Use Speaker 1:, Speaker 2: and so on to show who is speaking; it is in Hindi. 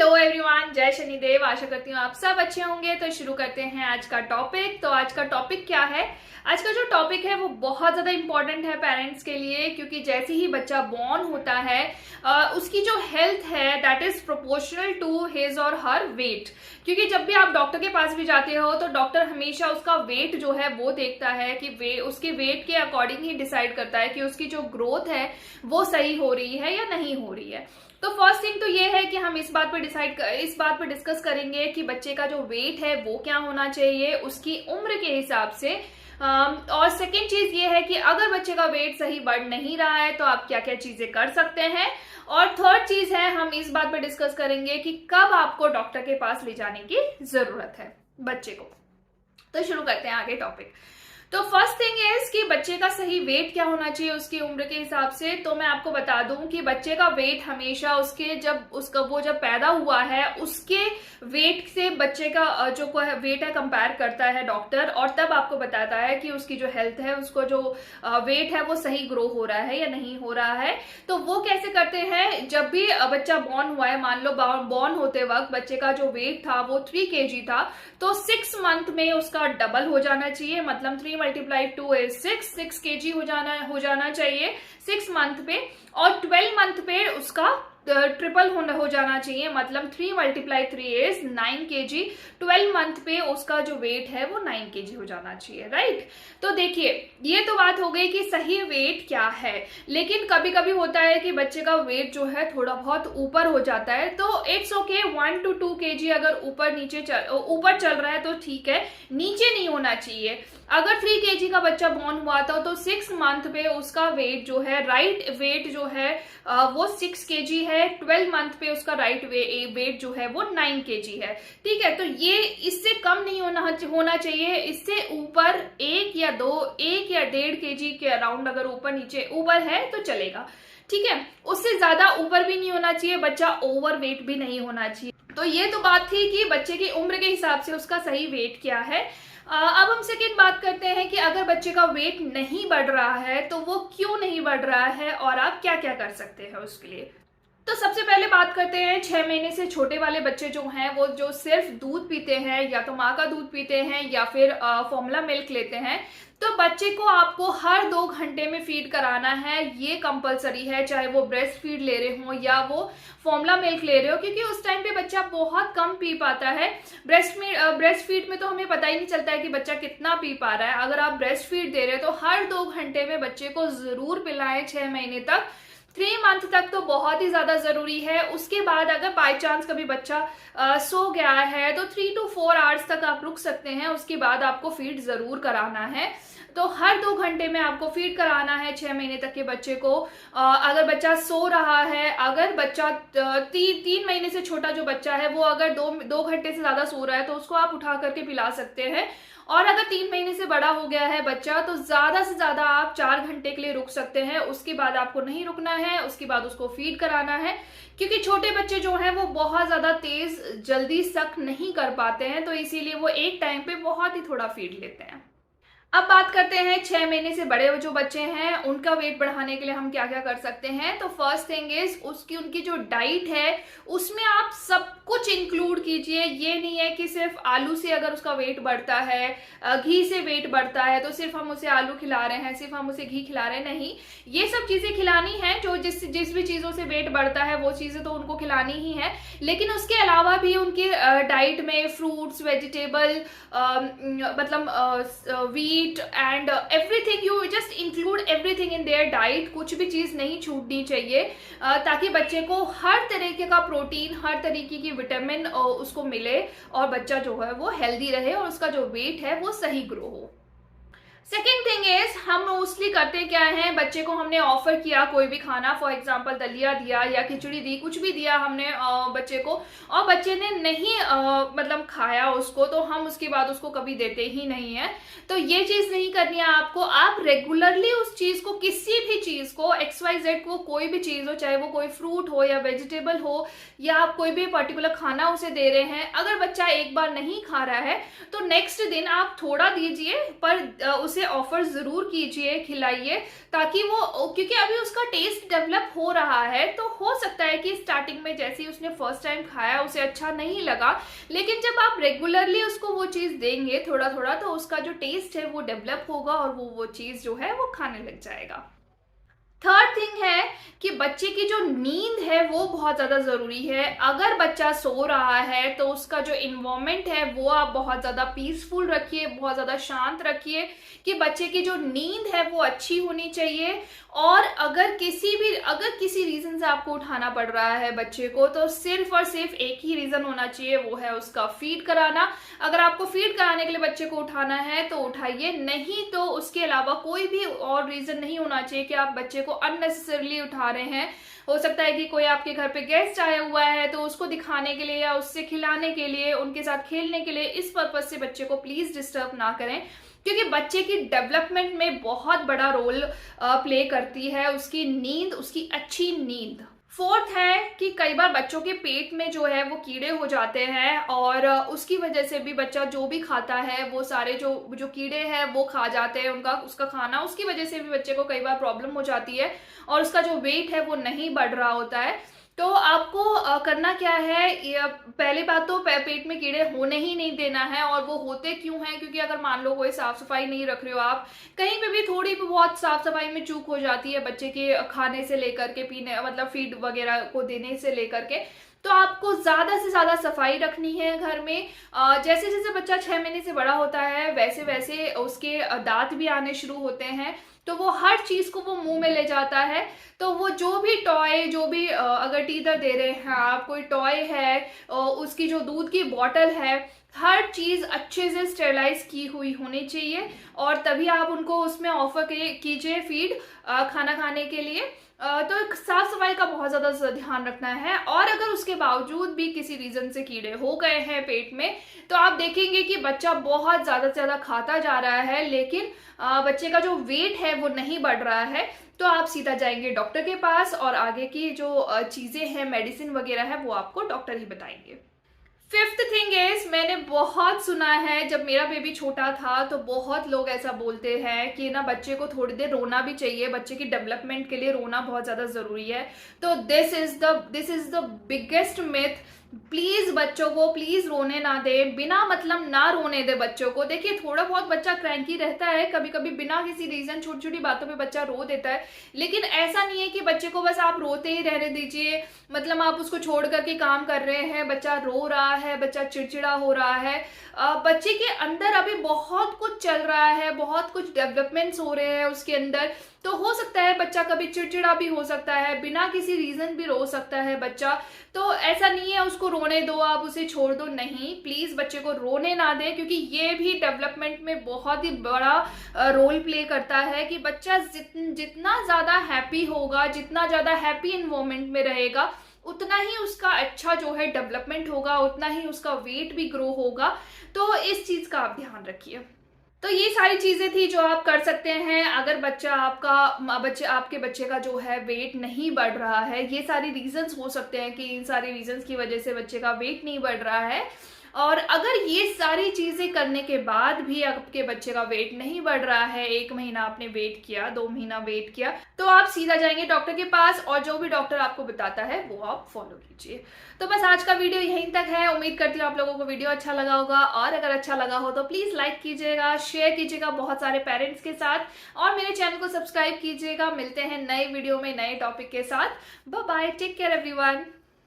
Speaker 1: हेलो एवरीवन, जय शनिदेव। आशा करती हूँ आप सब अच्छे होंगे। तो शुरू करते हैं आज का टॉपिक। तो आज का टॉपिक क्या है? आज का जो टॉपिक है वो बहुत ज़्यादा इंपॉर्टेंट है पेरेंट्स के लिए, क्योंकि जैसे ही बच्चा बॉर्न होता है उसकी जो हेल्थ है that is proportional to his और हर वेट। क्योंकि जब भी आप डॉक्टर के पास भी जाते हो तो डॉक्टर हमेशा उसका वेट जो है वो देखता है कि उसके वेट के अकॉर्डिंग ही डिसाइड करता है कि उसकी जो ग्रोथ है वो सही हो रही है या नहीं हो रही है। तो फर्स्ट थिंग तो ये है कि हम इस बात पर डिस्कस करेंगे कि बच्चे का जो वेट है वो क्या होना चाहिए उसकी उम्र के हिसाब से। और सेकेंड चीज ये है कि अगर बच्चे का वेट सही बढ़ नहीं रहा है तो आप क्या क्या चीजें कर सकते हैं। और थर्ड चीज है, हम इस बात पर डिस्कस करेंगे कि कब आपको डॉक्टर के पास ले जाने की जरूरत है बच्चे को। तो शुरू करते हैं आगे टॉपिक। तो फर्स्ट थिंग इज कि बच्चे का सही वेट क्या होना चाहिए उसकी उम्र के हिसाब से। तो मैं आपको बता दूं कि बच्चे का वेट हमेशा वो जब पैदा हुआ है उसके वेट से बच्चे का जो वेट है कंपेयर करता है डॉक्टर, और तब आपको बताता है कि उसकी जो हेल्थ है, उसको जो वेट है वो सही ग्रो हो रहा है या नहीं हो रहा है। तो वो कैसे करते हैं? जब भी बच्चा बॉर्न हुआ है, मान लो बॉर्न होते वक्त बच्चे का जो वेट था वो 3 kg था, तो 6 मंथ में उसका डबल हो जाना चाहिए। मतलब 3 × 2 is 6 kg हो जाना चाहिए 6 मंथ पे। और 12 मंथ पे उसका ट्रिपल हो जाना चाहिए। मतलब 3 × 3 is 9 kg। 12 मंथ पे उसका जो वेट है वो 9 kg हो जाना चाहिए, राइट। तो देखिए, ये तो बात हो गई कि सही वेट क्या है। लेकिन कभी कभी होता है कि बच्चे का वेट जो है थोड़ा बहुत ऊपर हो जाता है, तो इट्स ओके 1 to 2 kg अगर ऊपर चल रहा है तो ठीक है, नीचे नहीं होना चाहिए। अगर 3 kg का बच्चा बॉर्न हुआ था तो 6 मंथ पे उसका वेट जो है, राइट वेट जो है वो 6 kg है। 12 मंथ पे उसका राइट वेट जो है वो 9 kg है, ठीक है। तो ये इससे कम नहीं होना चाहिए। इससे ऊपर 1 या 1.5 kg के अराउंड अगर ऊपर है तो चलेगा, ठीक है। उससे ज्यादा ऊपर भी नहीं होना चाहिए, बच्चा ओवर वेट भी नहीं होना चाहिए। तो ये तो बात थी कि बच्चे की उम्र के हिसाब से उसका सही वेट क्या है। अब हम सेकेंड बात करते हैं कि अगर बच्चे का वेट नहीं बढ़ रहा है तो वो क्यों नहीं बढ़ रहा है और आप क्या क्या कर सकते हैं उसके लिए। तो सबसे पहले बात करते हैं 6 महीने से छोटे वाले बच्चे जो हैं, वो जो सिर्फ दूध पीते हैं, या तो माँ का दूध पीते हैं या फिर फॉर्मूला मिल्क लेते हैं। तो बच्चे को आपको हर 2 घंटे में फीड कराना है, ये कंपलसरी है, चाहे वो ब्रेस्ट फीड ले रहे हो या वो फॉर्मूला मिल्क ले रहे हो, क्योंकि उस टाइम पे बच्चा बहुत कम पी पाता है। ब्रेस्ट फीड में तो हमें पता ही नहीं चलता है कि बच्चा कितना पी पा रहा है। अगर आप ब्रेस्ट फीड दे रहे हो तो हर 2 घंटे में बच्चे को जरूर पिलाएं 6 महीने तक। 3 मंथ तक तो बहुत ही ज्यादा जरूरी है। उसके बाद अगर बाय चांस कभी बच्चा सो गया है तो 3 to 4 आवर्स तक आप रुक सकते हैं, उसके बाद आपको फीड जरूर कराना है। तो हर 2 घंटे में आपको फीड कराना है 6 महीने तक के बच्चे को। अगर बच्चा सो रहा है, अगर बच्चा 3 महीने से छोटा जो बच्चा है वो अगर 2 घंटे से ज्यादा सो रहा है तो उसको आप उठा करके पिला सकते हैं। और अगर 3 महीने से बड़ा हो गया है बच्चा तो ज्यादा से ज्यादा आप 4 घंटे के लिए रुक सकते हैं, उसके बाद आपको नहीं रुकना है, उसके बाद उसको फीड कराना है। क्योंकि छोटे बच्चे जो हैं वो बहुत ज्यादा तेज जल्दी सक नहीं कर पाते हैं, तो इसीलिए वो एक टाइम पे बहुत ही थोड़ा फीड लेते हैं। अब बात करते हैं 6 महीने से बड़े जो बच्चे हैं उनका वेट बढ़ाने के लिए हम क्या क्या कर सकते हैं। तो फर्स्ट थिंग इज उनकी जो डाइट है उसमें आप सब कुछ इंक्लूड कीजिए। ये नहीं है कि सिर्फ आलू से अगर उसका वेट बढ़ता है, घी से वेट बढ़ता है तो सिर्फ हम उसे आलू खिला रहे हैं, सिर्फ हम उसे घी खिला रहे हैं। नहीं, ये सब चीजें खिलानी है। जो जिस भी चीजों से वेट बढ़ता है वो चीजें तो उनको खिलानी ही है, लेकिन उसके अलावा भी उनके डाइट में फ्रूट्स, वेजिटेबल, मतलब wheat and everything, you just include everything in their diet. कुछ भी चीज नहीं छूटनी चाहिए, ताकि बच्चे को हर तरीके का प्रोटीन, हर तरीके की विटामिन उसको मिले और बच्चा जो है वो हेल्दी रहे और उसका जो वेट है वो सही ग्रो हो। सेकेंड थिंग इज, हम मोस्टली करते क्या है, बच्चे को हमने ऑफर किया कोई भी खाना, फॉर एग्जांपल दलिया दिया या खिचड़ी दी, कुछ भी दिया हमने बच्चे को, और बच्चे ने नहीं मतलब खाया उसको, तो हम उसके बाद उसको कभी देते ही नहीं है। तो ये चीज नहीं करनी है आपको। आप रेगुलरली उस चीज को, किसी भी चीज को, XYZ को, कोई भी चीज हो, चाहे वो कोई फ्रूट हो या वेजिटेबल हो या आप कोई भी पर्टिकुलर खाना उसे दे रहे हैं, अगर बच्चा एक बार नहीं खा रहा है तो नेक्स्ट दिन आप थोड़ा दीजिए, पर उसे ऑफर जरूर कीजिए, खिलाइए, ताकि वो, क्योंकि अभी उसका टेस्ट डेवलप हो रहा है, तो हो सकता है कि स्टार्टिंग में जैसे ही उसने फर्स्ट टाइम खाया उसे अच्छा नहीं लगा, लेकिन जब आप रेगुलरली उसको वो चीज देंगे थोड़ा थोड़ा, तो उसका जो टेस्ट है वो डेवलप होगा और वो चीज जो है वो खाने लग जाएगा। थर्ड थिंग है कि बच्चे की जो नींद है वो बहुत ज़्यादा ज़रूरी है। अगर बच्चा सो रहा है तो उसका जो इन्वायरमेंट है वो आप बहुत ज़्यादा पीसफुल रखिए, बहुत ज़्यादा शांत रखिए, कि बच्चे की जो नींद है वो अच्छी होनी चाहिए। और अगर किसी रीज़न से आपको उठाना पड़ रहा है बच्चे को, तो सिर्फ और सिर्फ एक ही रीज़न होना चाहिए, वो है उसका फीड कराना। अगर आपको फीड कराने के लिए बच्चे को उठाना है तो उठाइए, नहीं तो उसके अलावा कोई भी और रीज़न नहीं होना चाहिए कि आप बच्चे को अननेसेसरली उठा रहे हैं। हो सकता है कि कोई आपके घर पे गेस्ट आया हुआ है, तो उसको दिखाने के लिए या उससे खिलाने के लिए, उनके साथ खेलने के लिए, इस पर्पज से बच्चे को प्लीज डिस्टर्ब ना करें, क्योंकि बच्चे की डेवलपमेंट में बहुत बड़ा रोल प्ले करती है उसकी नींद, उसकी अच्छी नींद। फोर्थ है कि कई बार बच्चों के पेट में जो है वो कीड़े हो जाते हैं, और उसकी वजह से भी बच्चा जो भी खाता है वो सारे जो जो कीड़े हैं वो खा जाते हैं उसका खाना, उसकी वजह से भी बच्चे को कई बार प्रॉब्लम हो जाती है और उसका जो वेट है वो नहीं बढ़ रहा होता है। तो आपको करना क्या है, पहली बात तो पेट में कीड़े होने ही नहीं देना है। और वो होते क्यों हैं, क्योंकि अगर मान लो कोई साफ सफाई नहीं रख रहे हो आप, कहीं पे भी थोड़ी भी बहुत साफ सफाई में चूक हो जाती है बच्चे के खाने से लेकर के पीने, मतलब फीड वगैरह को देने से लेकर के, तो आपको ज्यादा से ज्यादा सफाई रखनी है घर में। जैसे जैसे बच्चा 6 महीने से बड़ा होता है वैसे वैसे उसके दांत भी आने शुरू होते हैं, तो वो हर चीज को वो मुंह में ले जाता है। तो वो जो भी टॉय, जो भी अगर टीथर दे रहे हैं आप, कोई टॉय है, उसकी जो दूध की बॉटल है, हर चीज अच्छे से स्टेरलाइज की हुई होनी चाहिए, और तभी आप उनको उसमें ऑफर कीजिए फीड खाना खाने के लिए। तो साफ सफाई का बहुत ज्यादा ध्यान रखना है। और अगर उसके बावजूद भी किसी रीजन से कीड़े हो गए हैं पेट में, तो आप देखेंगे कि बच्चा बहुत ज्यादा से ज्यादा खाता जा रहा है, लेकिन बच्चे का जो वेट है वो नहीं बढ़ रहा है, तो आप सीधा जाएंगे डॉक्टर के पास, और आगे की जो चीजें हैं, मेडिसिन वगैरह है, वो आपको डॉक्टर ही बताएंगे। फिफ्थ थिंग इज, मैंने बहुत सुना है, जब मेरा बेबी छोटा था तो बहुत लोग ऐसा बोलते हैं कि ना बच्चे को थोड़ी देर रोना भी चाहिए, बच्चे की डेवलपमेंट के लिए रोना बहुत ज्यादा जरूरी है। तो this is the biggest myth. Please बच्चों को प्लीज रोने ना दे, बिना मतलब ना रोने दे बच्चों को। देखिए थोड़ा बहुत बच्चा क्रैंकी रहता है, कभी कभी बिना किसी रीजन छोटी छोटी बातों पे बच्चा रो देता है, लेकिन ऐसा नहीं है कि बच्चे को बस आप रोते ही रहने दीजिए, मतलब आप उसको छोड़ करके काम कर रहे हैं, बच्चा रो रहा है, बच्चा चिड़चिड़ा हो रहा है। बच्चे के अंदर अभी बहुत कुछ चल रहा है, बहुत कुछ डेवलपमेंट्स हो रहे हैं उसके अंदर, तो हो सकता है बच्चा कभी चिड़चिड़ा भी हो सकता है, बिना किसी रीजन भी रो सकता है बच्चा। तो ऐसा नहीं है उसको रोने दो, आप उसे छोड़ दो, नहीं, प्लीज बच्चे को रोने ना दे, क्योंकि ये भी डेवलपमेंट में बहुत ही बड़ा रोल प्ले करता है कि बच्चा जितना ज्यादा हैप्पी होगा, जितना ज्यादा हैप्पी इन्वायरमेंट में रहेगा, उतना ही उसका अच्छा जो है डेवलपमेंट होगा, उतना ही उसका वेट भी ग्रो होगा। तो इस चीज का आप ध्यान रखिए। तो ये सारी चीजें थी जो आप कर सकते हैं अगर आपके बच्चे का जो है वेट नहीं बढ़ रहा है। ये सारी रीजंस हो सकते हैं कि इन सारी रीजंस की वजह से बच्चे का वेट नहीं बढ़ रहा है। और अगर ये सारी चीजें करने के बाद भी आपके बच्चे का वेट नहीं बढ़ रहा है, 1 महीना आपने वेट किया, 2 महीना वेट किया, तो आप सीधा जाएंगे डॉक्टर के पास, और जो भी डॉक्टर आपको बताता है वो आप फॉलो कीजिए। तो बस आज का वीडियो यहीं तक है। उम्मीद करती हूँ आप लोगों को वीडियो अच्छा लगा होगा, और अगर अच्छा लगा हो तो प्लीज लाइक कीजिएगा, शेयर कीजिएगा बहुत सारे पेरेंट्स के साथ, और मेरे चैनल को सब्सक्राइब कीजिएगा। मिलते हैं नए वीडियो में नए टॉपिक के साथ। Bye bye, take care everyone.